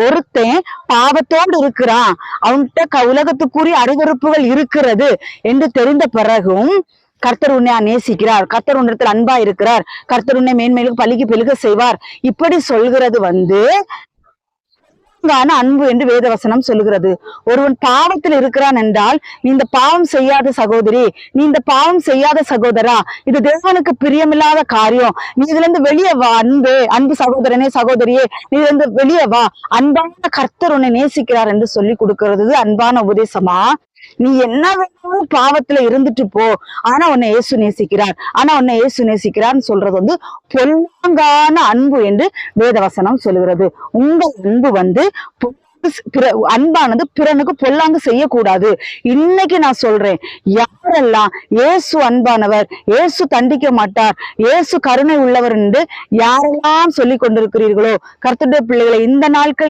ஒருத்தன் பாவத்தோடு இருக்கிறான், அவன்கிட்ட உலகத்துக்குரிய அருவருப்புகள் இருக்கிறது என்று தெரிந்த பிறகும் கர்த்தர் உன்னை நேசிக்கிறார், கர்த்தர் உன்னிடத்தில் அன்பா இருக்கிறார், கர்த்தர் உன்னை மேன்மேலும் பலிக்கு பெருக செய்வார், இப்படி சொல்கிறது அன்பு என்று வேதவசனம் சொல்லுகிறது. ஒருவன் பாவத்தில் இருக்கிறான் என்றால், நீ இந்த பாவம் செய்யாத சகோதரி, நீ இந்த பாவம் செய்யாத சகோதரா, இது தேவனுக்கு பிரியமில்லாத காரியம், நீ இதுல இருந்து வெளியே வா, அன்பு சகோதரனே சகோதரியே, நீ இதுல இருந்து வெளியே வா, அன்பான கர்த்தர் உன்னை நேசிக்கிறார் என்று சொல்லி கொடுக்கிறது அன்பான உபதேசமா? நீ என்ன வேணாலும் பாவத்துல இருந்துட்டு போ, ஆனா உன்னை இயேசு நேசிக்கிறார், ஆனா உன்னை இயேசு நேசிக்கிறார்னு சொல்றது பொல்லாங்கான அன்பு என்று வேதவசனம் சொல்லுகிறது. உங்கள் அன்பு அன்பானது பிறனுக்கு பொல்லாங்கு செய்யக்கூடாது. இன்னைக்கு நான் சொல்றேன், யாரெல்லாம் இயேசு அன்பானவர், இயேசு தண்டிக்க மாட்டார், இயேசு கருணை உள்ளவர் என்று யாரெல்லாம் சொல்லி கொண்டிருக்கிறீர்களோ, கர்த்தருடைய பிள்ளைகளை, இந்த நாட்கள்